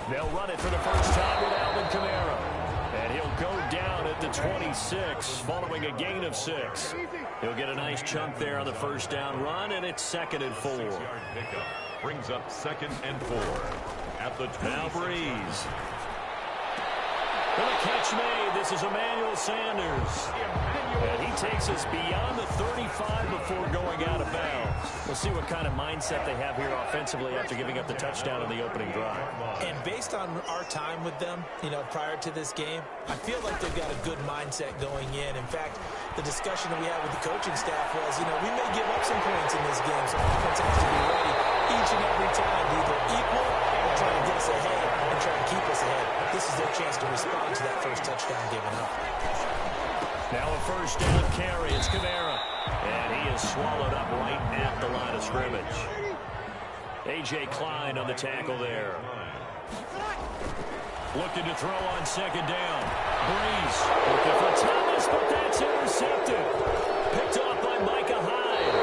They'll run it for the first time with Alvin Kamara. And he'll go down at the 26 following a gain of 6. He'll get a nice chunk there on the first down run, and it's 2nd and 4. Pickup brings up 2nd and 4 at the 26. Now Breeze. And a catch made. This is Emmanuel Sanders. And he takes us beyond the 35 before going out of bounds. We'll see what kind of mindset they have here offensively after giving up the touchdown in the opening drive. And based on our time with them, prior to this game, I feel like they've got a good mindset going in. In fact, the discussion that we had with the coaching staff was, we may give up some points in this game, so offense has to be ready each and every time to either equal or try to get us ahead and try to keep us ahead. This is their chance to respond to that first touchdown given up. Now a first down carry. It's Kamara. And he is swallowed up right at the line of scrimmage. A.J. Klein on the tackle there. Looking to throw on 2nd down. Breeze looking for Thomas, but that's intercepted. Picked off by Micah Hyde.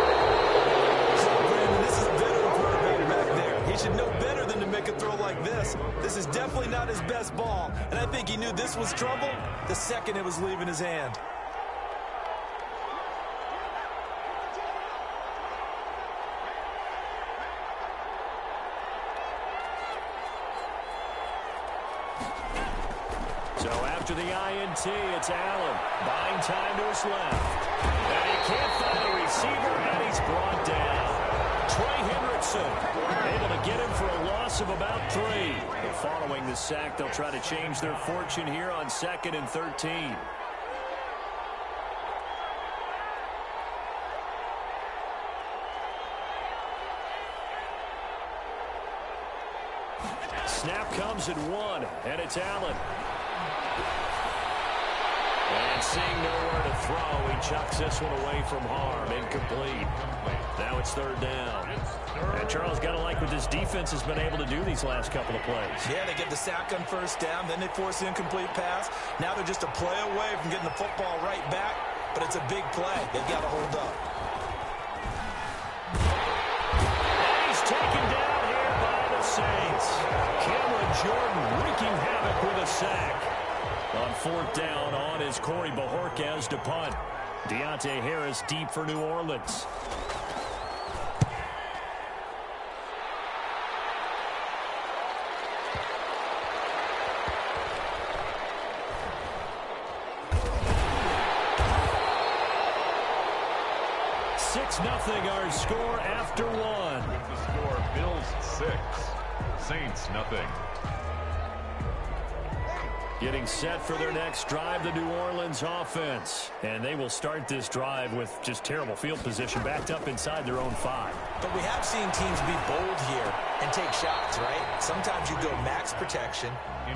So, Brandon, this is a veteran quarterback back there. He should know better than to make a throw like this. This is definitely not his best ball, and I think he knew this was trouble the second it was leaving his hand. So after the INT, it's Allen. Buying time to his left. And he can't find a receiver, and he's brought down. Trey Hendrickson able to get him for a loss of about 3. But following the sack, they'll try to change their fortune here on 2nd and 13. Snap comes at 1, and it's Allen. And seeing nowhere to throw, he chucks this one away from harm. Incomplete. Now it's 3rd down. And Charles, got to like what this defense has been able to do these last couple of plays. Yeah, they get the sack on first down, then they force the incomplete pass. Now they're just a play away from getting the football right back, but it's a big play. They've got to hold up. And he's taken down here by the Saints. Cameron Jordan wreaking havoc with a sack. On 4th down on is Corey Bajorquez to punt. Deontay Harris deep for New Orleans. Nothing our score after 1. With the score, Bills 6, Saints nothing. Getting set for their next drive, the New Orleans offense. And they will start this drive with just terrible field position, backed up inside their own 5. But we have seen teams be bold here and take shots, right? Sometimes you go max protection,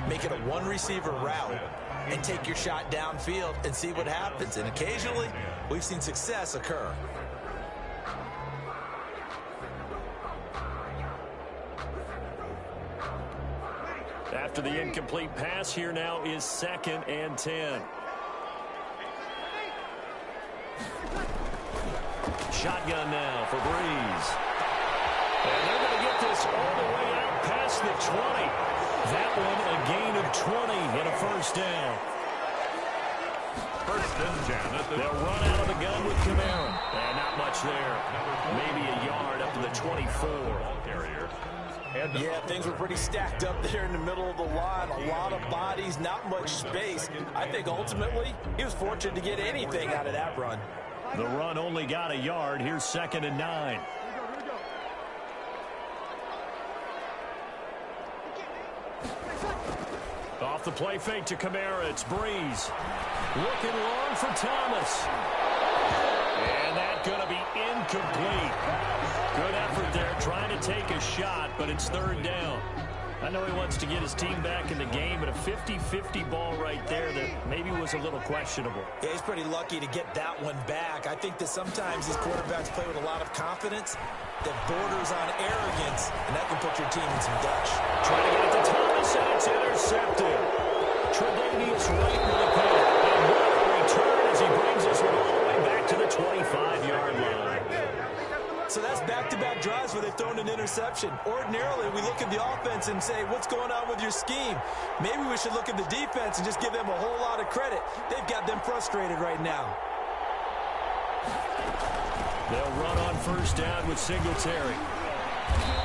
make it a one-receiver route, and take your shot downfield and see what happens. And occasionally, we've seen success occur. After the incomplete pass, here now is 2nd and 10. Shotgun now for Breeze. And they're going to get this all the way out past the 20. That one a gain of 20 and a first down. First and 10. They'll run out of the gun with Kamara. And not much there. Maybe a yard up to the 24. Carrier. Yeah, things were pretty stacked up there in the middle of the line. A lot of bodies, not much space. I think ultimately he was fortunate to get anything out of that run. The run only got a yard. Here's 2nd and 9. Off the play fake to Kamara. It's Breeze. Looking long for Thomas. And that's going to be incomplete. Good effort there, trying to take a shot, but it's 3rd down. I know he wants to get his team back in the game, but a 50-50 ball right there that maybe was a little questionable. Yeah, he's pretty lucky to get that one back. I think that sometimes these quarterbacks play with a lot of confidence that borders on arrogance, and that can put your team in some dutch. Trying to get it to Thomas, and it's intercepted. Tre'Davious right with the pick. And what a return as he brings us all the way back to the 25-yard line. So that's back-to-back drives where they've thrown an interception. Ordinarily, we look at the offense and say, what's going on with your scheme? Maybe we should look at the defense and just give them a whole lot of credit. They've got them frustrated right now. They'll run on first down with Singletary.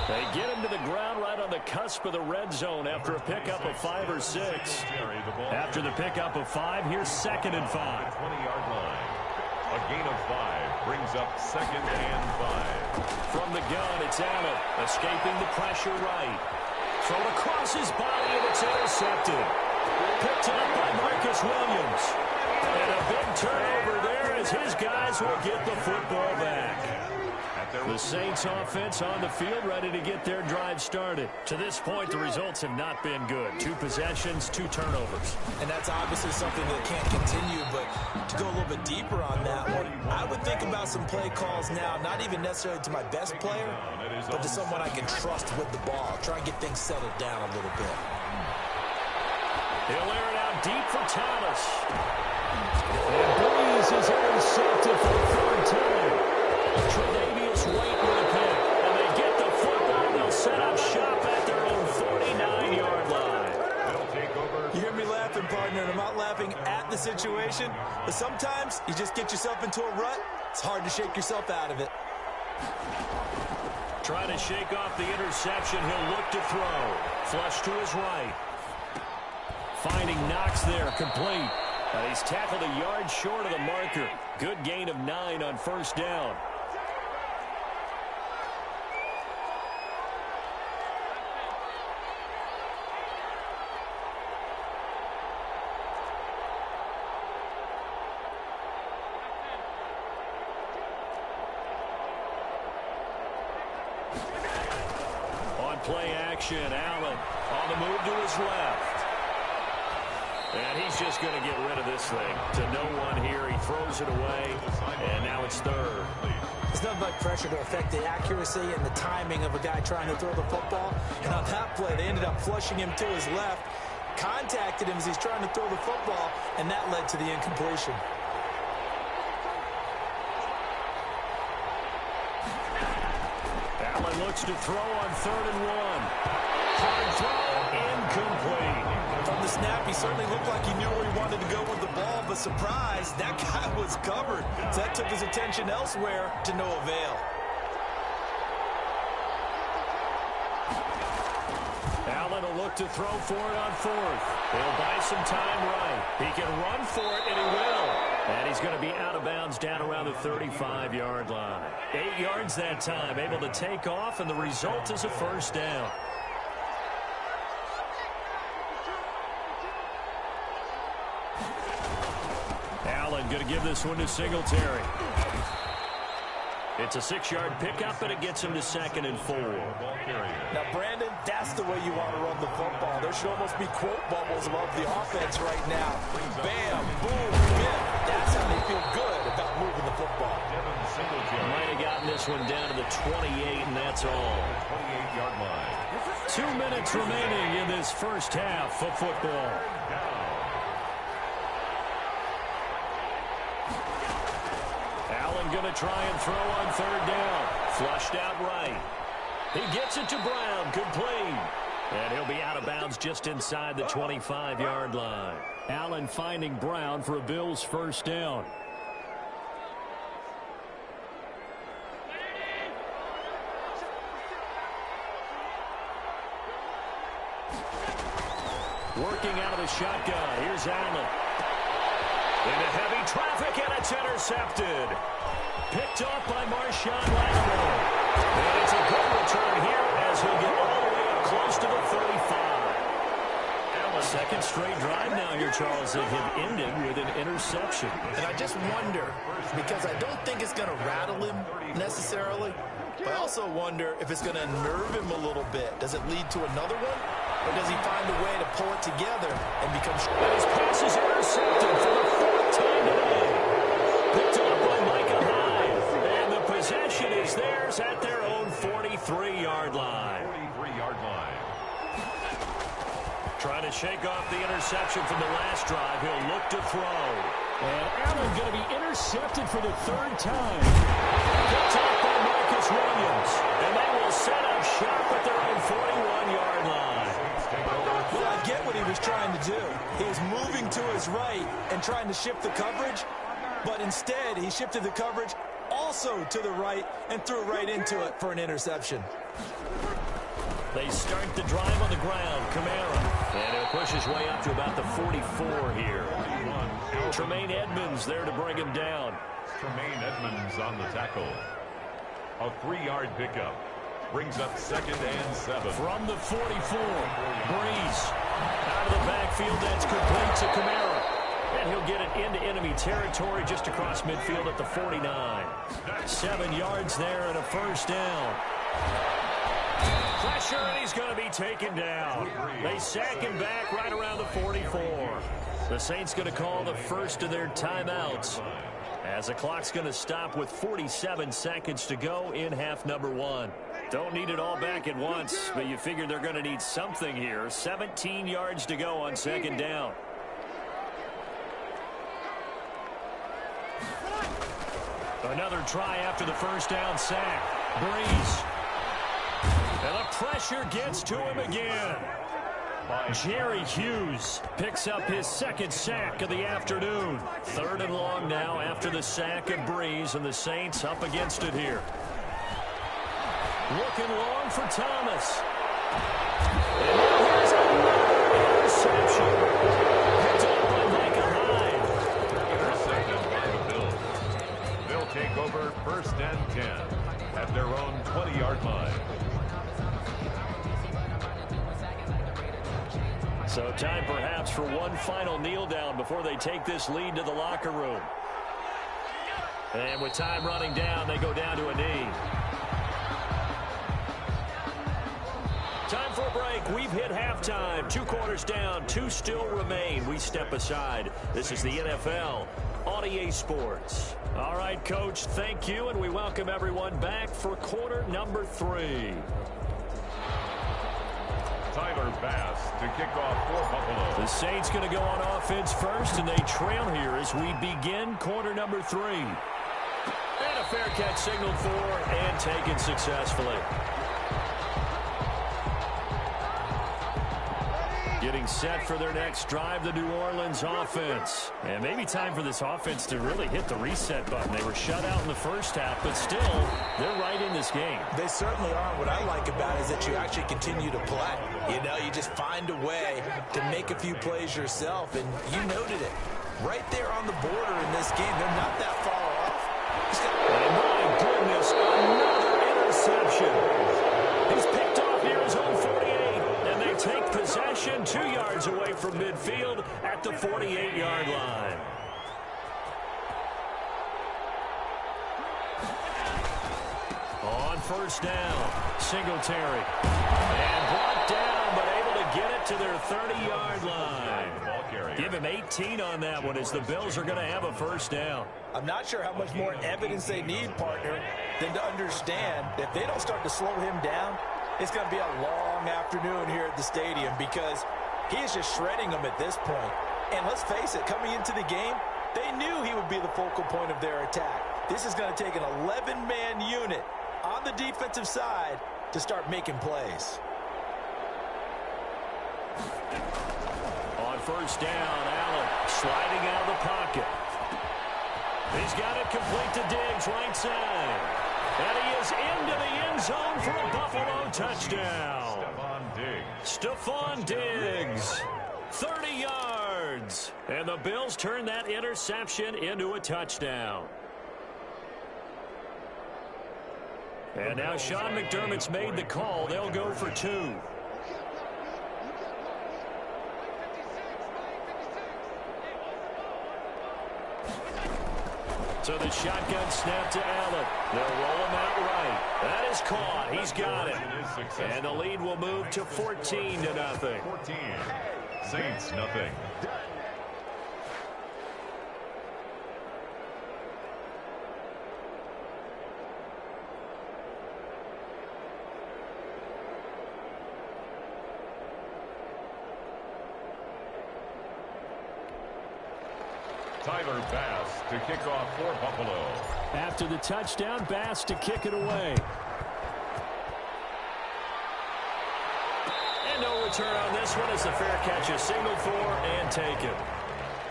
They get him to the ground right on the cusp of the red zone after a pickup of 5 or 6. After the pickup of 5, here's 2nd and 5. 20-yard line. A gain of 5 brings up 2nd and 5. From the gun, it's Allen, escaping the pressure right. Thrown across his body, and it's intercepted. Picked up by Marcus Williams. And a big turnover there as his guys will get the football back. The Saints offense on the field ready to get their drive started. To this point, the results have not been good. 2 possessions, 2 turnovers. And that's obviously something that can't continue, but to go a little bit deeper on that one, I would think about some play calls now, not even necessarily to my best player, but to someone I can trust with the ball. Try and get things settled down a little bit. He'll air it out deep for Thomas. And Breeze is intercepted for the 3rd time. Tre'Davious White with a pick. And they get the football. They'll set up shop at their own 49-yard line. You hear me laughing, partner, and I'm not laughing at the situation, but sometimes you just get yourself into a rut. It's hard to shake yourself out of it. Trying to shake off the interception. He'll look to throw. Flush to his right. Finding Knox there, complete. And he's tackled a yard short of the marker. Good gain of 9 on first down. On play action, Allen on the move to his left. And he's just going to get rid of this thing. To no one here, he throws it away, and now it's 3rd. It's nothing like pressure to affect the accuracy and the timing of a guy trying to throw the football. And on that play, they ended up flushing him to his left, contacted him as he's trying to throw the football, and that led to the incompletion. Allen looks to throw on 3rd and 1. Hard throw, incomplete. From the snap, he certainly looked like he knew where he wanted to go with the ball, but surprise, that guy was covered. So that took his attention elsewhere to no avail. Allen will look to throw for it on 4th. He'll buy some time right. He can run for it, and he will. And he's going to be out of bounds down around the 35-yard line. 8 yards that time, able to take off, and the result is a first down. Allen going to give this one to Singletary. It's a 6-yard pickup, and it gets him to 2nd and 4. Now, Brandon, that's the way you want to run the football. There should almost be quote bubbles above the offense right now. Bam, boom, bam. That's how they feel good about moving the football. Might have gotten this one down to the 28, and that's all. 28-yard line. 2 minutes remaining in this first half of football. Going to try and throw on 3rd down. Flushed out right. He gets it to Brown. Complete. And he'll be out of bounds just inside the 25-yard line. Allen finding Brown for a Bills first down. Working out of the shotgun. Here's Allen. Into heavy traffic, and it's intercepted. Picked off by Marshawn Lattimore. And it's a good return here as he'll get all the way up close to the 35. Second straight drive now here, Charles, that have ended with an interception. And I just wonder, because I don't think it's going to rattle him necessarily, but I also wonder if it's going to nerve him a little bit. Does it lead to another one? Or does he find a way to pull it together and become... His pass is intercepted for the 4th time today. Picked up by Micah Hyde. And the possession is theirs at their own 43-yard line. 43-yard line. Trying to shake off the interception from the last drive. He'll look to throw. And Allen going to be intercepted for the 3rd time. Picked up by Marcus is Williams. And they will set up shop at their own 41-yard line. Well, I get what he was trying to do. He was moving to his right and trying to shift the coverage, but instead he shifted the coverage also to the right and threw right into it for an interception. They start the drive on the ground. Kamara. And he'll push his way up to about the 44 here. Tremaine Edmonds there to bring him down. Tremaine Edmonds on the tackle. A 3-yard pickup. Brings up 2nd and 7. From the 44, Breeze. Out of the backfield, that's complete to Kamara. And he'll get it into enemy territory just across midfield at the 49. 7 yards there and a first down. Pressure, and he's going to be taken down. They sack him back right around the 44. The Saints going to call the first of their timeouts, as the clock's going to stop with 47 seconds to go in half number 1. Don't need it all back at once, but you figure they're going to need something here. 17 yards to go on 2nd down. Another try after the first down sack. Breeze. And the pressure gets to him again. Jerry Hughes picks up his 2nd sack of the afternoon. 3rd and long now after the sack of Breeze, and the Saints up against it here. Looking long for Thomas. And now here's another interception. Picked up by Micah Hyde. Intercepted by the Bills. They'll take over 1st and 10 at their own 20-yard line. So time perhaps for one final kneel down before they take this lead to the locker room. And with time running down, they go down to a knee. Time for a break. We've hit halftime. 2 quarters down. 2 still remain. We step aside. This is the NFL on EA Sports. All right, Coach, thank you, and we welcome everyone back for quarter number 3. Tyler Bass to kick off for Buffalo. The Saints going to go on offense first, and they trail here as we begin quarter number 3. And a fair catch signaled for and taken successfully. Getting set for their next drive, the New Orleans offense. And maybe time for this offense to really hit the reset button. They were shut out in the first half, but still, they're right in this game. They certainly are. What I like about it is that you actually continue to play. You know, you just find a way to make a few plays yourself, and you noted it. Right there on the border in this game, they're not that far off. And my goodness, another interception. He's picked off here his own 48. Take possession 2 yards away from midfield at the 48-yard line. On first down, Singletary. And brought down, but able to get it to their 30-yard line. Give him 18 on that one, as the Bills are going to have a first down. I'm not sure how much more evidence they need, partner, than to understand that if they don't start to slow him down, it's going to be a long afternoon here at the stadium, because he is just shredding them at this point. And let's face it, coming into the game, they knew he would be the focal point of their attack. This is going to take an 11-man unit on the defensive side to start making plays. On first down, Allen sliding out of the pocket. He's got it complete to Diggs, right side. And he is into the end zone for a Buffalo touchdown. Stephon Diggs, 30 yards. And the Bills turn that interception into a touchdown. And now Sean McDermott's made the call. They'll go for 2. So the shotgun snap to Allen. They'll roll him out right. That is caught. He's got it. And the lead will move to 14-0. 14. Saints, nothing. Tyler Bass to kick off for Buffalo. After the touchdown, Bass to kick it away. And no return on this one as the fair catch is signaled for and taken.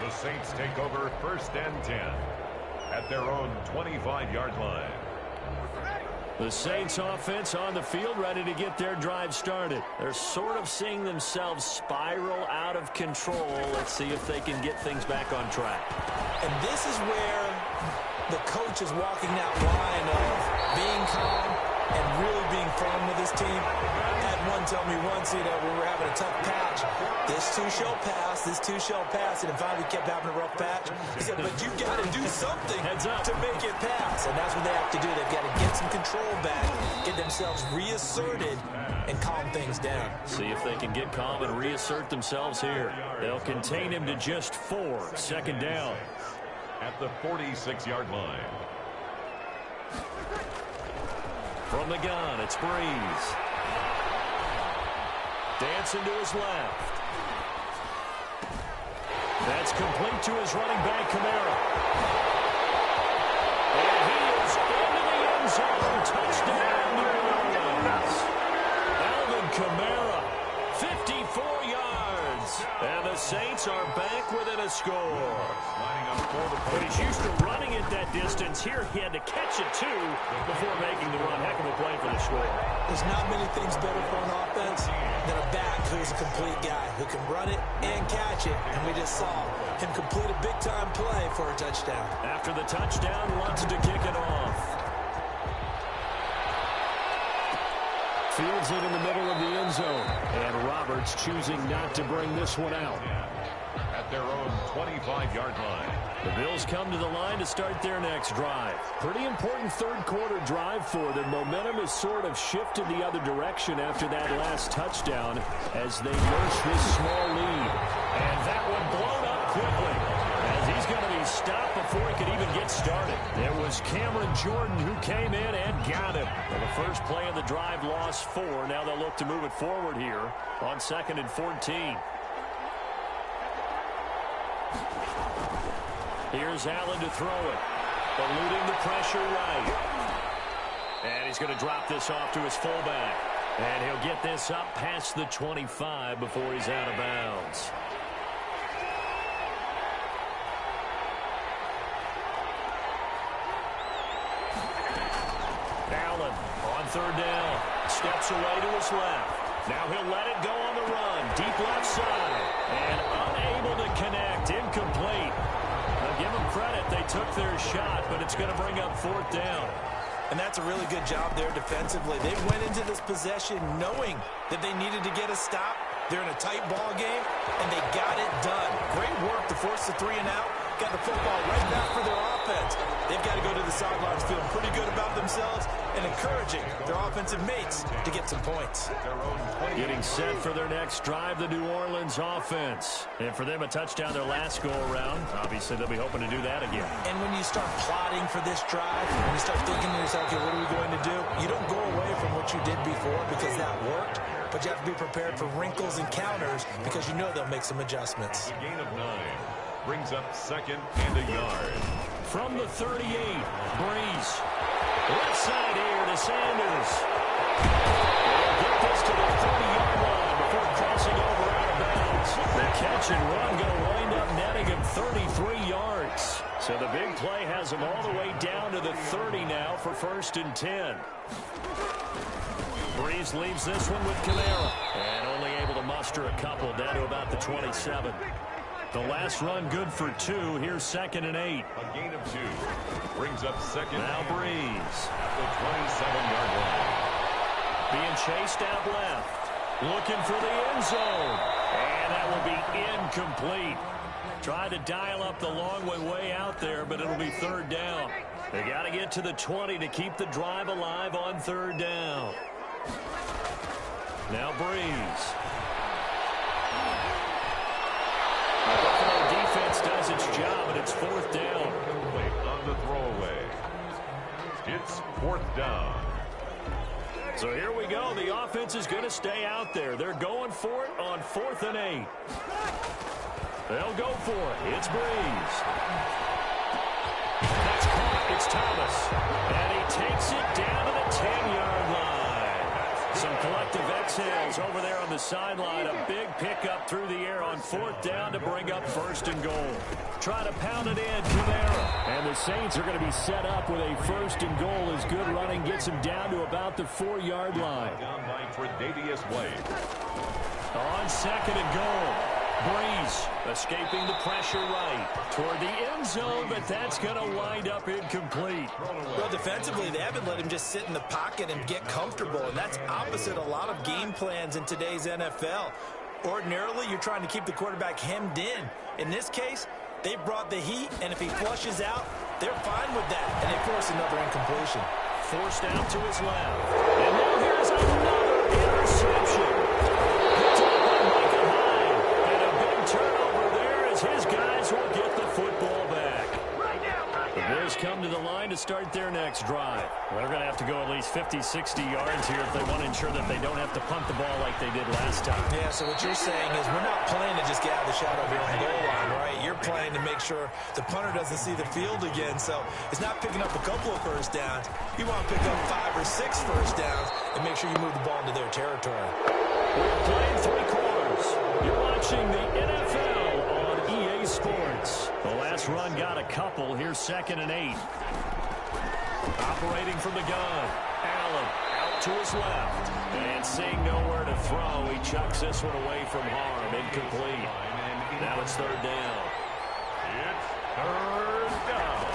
The Saints take over 1st and 10 at their own 25-yard line. The Saints offense on the field ready to get their drive started. They're sort of seeing themselves spiral out of control. Let's see if they can get things back on track. And this is where the coach is walking that line of being calm and really being firm with his team. I had one tell me once, when we were having a tough patch, this too shall pass, this too shall pass, and finally kept having a rough patch. He said, but you've got to do something to make it pass, and that's what they have to do. They've got to get some control back, get themselves reasserted, and calm things down. See if they can get calm and reassert themselves here. They'll contain him to just 4, 2nd down. At the 46-yard line. From the gun, it's Breeze. Dancing to his left. That's complete to his running back, Kamara. And he is into the end zone. Touchdown, New Orleans. Alvin Kamara, 54 yards. And the Saints are back within a score. Lining up for the But he's used to running it that distance. Here he had to catch it, too, before making the run. Heck of a play for the score. There's not many things better for an offense than a back who's a complete guy who can run it and catch it. And we just saw him complete a big-time play for a touchdown. After the touchdown, wants to kick it off. Fields it in the middle of the end zone. And Roberts choosing not to bring this one out. At their own 25-yard line. The Bills come to the line to start their next drive. Pretty important third-quarter drive for them. Momentum has sort of shifted the other direction after that last touchdown as they nurse this small lead. And that one blown up quickly as he's going to be stopped before he could even get started. It was Cameron Jordan who came in and got him. And the first play of the drive lost 4. Now they'll look to move it forward here on 2nd and 14. Here's Allen to throw it. Eluding the pressure right. And he's going to drop this off to his fullback. And he'll get this up past the 25 before he's out of bounds. Allen on 3rd down. Steps away to his left. Now he'll let it go on the run. Deep left side. And unable to connect. Incomplete. Now give them credit. They took their shot, but it's going to bring up 4th down. And that's a really good job there defensively. They went into this possession knowing that they needed to get a stop. They're in a tight ball game, and they got it done. Great work to force the 3 and out. Got the football right back for their offense. They've got to go to the sidelines feeling pretty good about themselves and encouraging their offensive mates to get some points. Getting set for their next drive, the New Orleans offense. And for them, a touchdown their last go-around. Obviously, they'll be hoping to do that again. And when you start plotting for this drive, when you start thinking to yourself, okay, what are we going to do? You don't go away from what you did before because that worked. But you have to be prepared for wrinkles and counters because you know they'll make some adjustments. A gain of 9 brings up 2nd and a yard. From the 38, Breeze. Left side here to Sanders. They'll get this to the 30-yard line before crossing over out of bounds. The catch and run going to wind up netting him 33 yards. So the big play has him all the way down to the 30 now for 1st and 10. Breeze leaves this one with Kamara. And only able to muster a couple down to about the 27. The last run good for 2. Here's 2nd and 8. A gain of 2 brings up 2nd. Now Breeze. At the 27-yard line. Being chased out left. Looking for the end zone. And that will be incomplete. Tried to dial up the long way out there, but it'll be 3rd down. They got to get to the 20 to keep the drive alive on 3rd down. Now Breeze. The Buffalo defense does its job, and it's 4th down. On the throwaway. It's 4th down. So here we go. The offense is going to stay out there. They're going for it on 4th and 8. They'll go for it. It's Breeze. That's caught. It's Thomas. And he takes it down to the 10-yard line. Some collective exhales over there on the sideline. A big pickup through the air on 4th down to bring up 1st and goal. Try to pound it in, Kamara. And the Saints are going to be set up with a 1st and goal as good running gets him down to about the 4-yard line. Down by Tre'Davious White. On 2nd and goal. Breeze escaping the pressure right toward the end zone, but that's going to wind up incomplete. Well, defensively, they haven't let him just sit in the pocket and get comfortable, and that's opposite a lot of game plans in today's NFL. Ordinarily, you're trying to keep the quarterback hemmed in. In this case, they brought the heat, and if he flushes out, they're fine with that, and they force another incompletion. Forced out to his left. And now here's another interception. Turnover there as his guys will get the football back. The Bears come to the line to start their next drive. Well, they're going to have to go at least 50, 60 yards here if they want to ensure that they don't have to punt the ball like they did last time. Yeah, so what you're saying is we're not playing to just get out of the shadow of your own goal line, right? You're playing to make sure the punter doesn't see the field again. So it's not picking up a couple of first downs. You want to pick up 5 or 6 first downs and make sure you move the ball into their territory. We're playing 3 quarters. You're watching the NFL on EA Sports. The last run got a couple. Here's 2nd and 8. Operating from the gun. Allen out to his left. And seeing nowhere to throw, he chucks this one away from harm. Incomplete. Now it's 3rd down. It's 3rd down.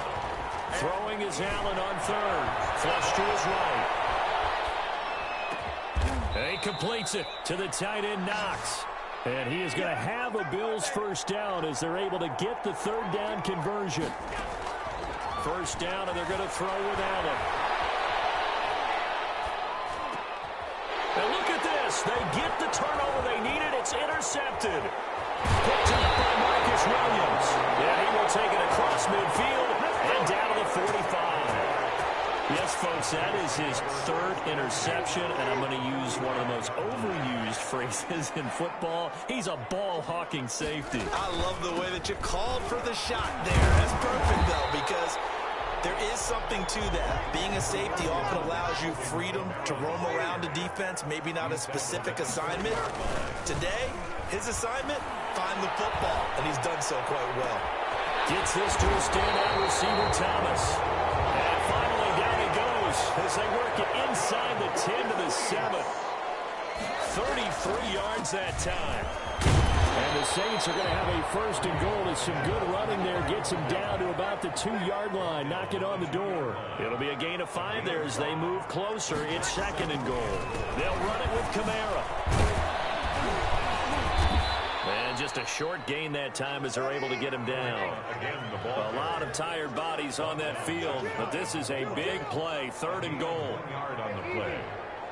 Throwing is Allen on 3rd. Flush to his right. And he completes it to the tight end, Knox. And he is going to have a Bills 1st down as they're able to get the 3rd down conversion. 1st down, and they're going to throw with Allen. And look at this. They get the turnover they needed. It's intercepted. Picked up by Marcus Williams. And he will take it across midfield and down to the 45. Yes, folks, that is his 3rd interception, and I'm going to use one of the most overused phrases in football. He's a ball-hawking safety. I love the way that you called for the shot there. That's perfect, though, because there is something to that. Being a safety often allows you freedom to roam around a defense, maybe not a specific assignment. Today, his assignment, find the football, and he's done so quite well. Gets this to a standout receiver, Thomas. And finally, down he goes as they work it inside the 10 to the 7. 33 yards that time. And the Saints are going to have a 1st and goal as some good running there gets them down to about the 2-yard line. Knock it on the door. It'll be a gain of 5 there as they move closer. It's 2nd and goal. They'll run it with Kamara. And just a short gain that time as they're able to get him down. A lot of tired bodies on that field, but this is a big play. 3rd and goal. Yard on the play.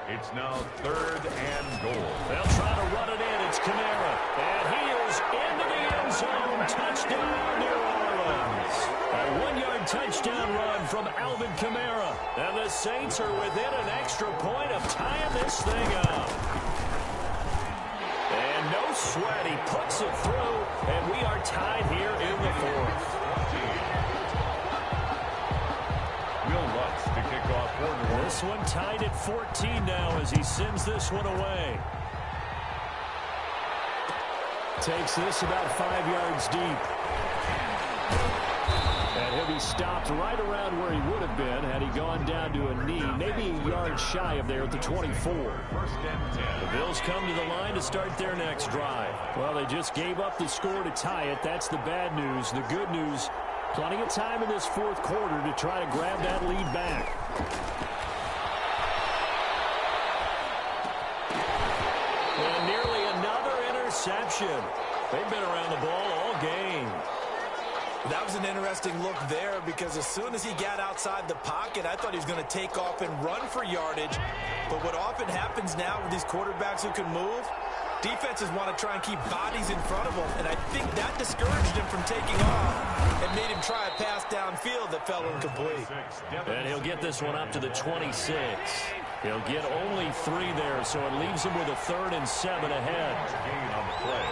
It's now 3rd and goal. They'll try to run it in. It's Kamara. And he is into the end zone. Touchdown, New Orleans. A 1-yard touchdown run from Alvin Kamara. And the Saints are within an extra point of tying this thing up. And no sweat. He puts it through, and we are tied here in the 4th. To kick off quarter. This one tied at 14 now as he sends this one away. Takes this about 5 yards deep. And he'll be stopped right around where he would have been had he gone down to a knee, maybe a yard shy of there at the 24. 1st and 10. The Bills come to the line to start their next drive. Well, they just gave up the score to tie it. That's the bad news. The good news, plenty of time in this 4th quarter to try to grab that lead back. And nearly another interception. They've been around the ball all game. That was an interesting look there because as soon as he got outside the pocket, I thought he was going to take off and run for yardage. But what often happens now with these quarterbacks who can move, defenses want to try and keep bodies in front of them, and I think that discouraged him from taking off and made him try a pass downfield that fell incomplete. And he'll get this one up to the 26. He'll get only 3 there, so it leaves him with a 3rd and 7 ahead. Gain on the play.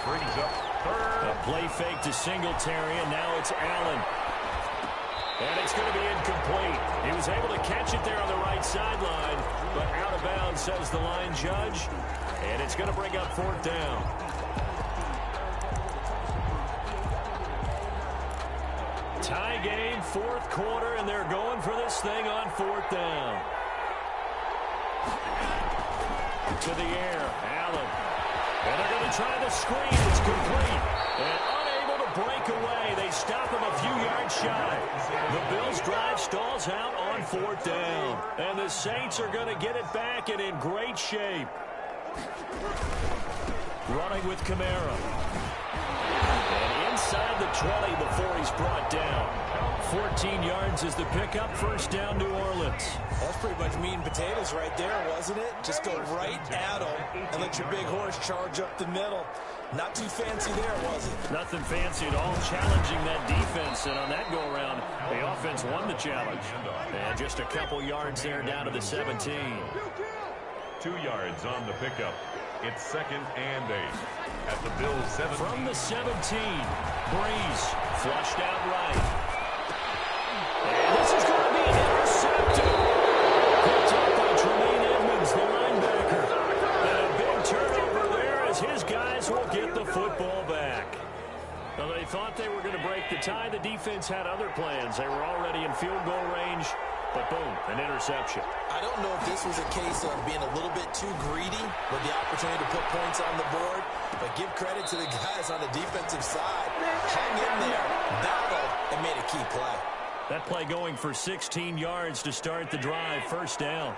Brings up third. A play fake to Singletary, and now it's Allen. And it's going to be incomplete. He was able to catch it there on the right sideline, but out of bounds, says the line judge. And it's going to bring up fourth down. Tie game, fourth quarter, and they're going for this thing on fourth down. To the air, Allen. And they're going to try the screen. It's complete. And unable to break away. They stop him a few yards shy. The Bills' drive stalls out on fourth down. And the Saints are going to get it back and in great shape. Running with Kamara. And inside the 20 before he's brought down. 14 yards is the pickup. First down, New Orleans. That's pretty much meat and potatoes right there, wasn't it? Just go right at them and let your big horse charge up the middle. Not too fancy there, was it? Nothing fancy at all, challenging that defense. And on that go-around, the offense won the challenge. And just a couple yards there down to the 17. 2 yards on the pickup. It's 2nd and 8 at the Bills' 17. From the 17, Breeze flushed out right. And this is going to be intercepted. Picked up by Tremaine Edmonds, the linebacker. And a big turnover there as his guys will get the football back. Well, they thought they were going to break the tie. The defense had other plans. They were already in field goal range. But boom, an interception. I don't know if this was a case of being a little bit too greedy with the opportunity to put points on the board, but give credit to the guys on the defensive side. Hung in there, battled, and made a key play. That play going for 16 yards to start the drive. First down.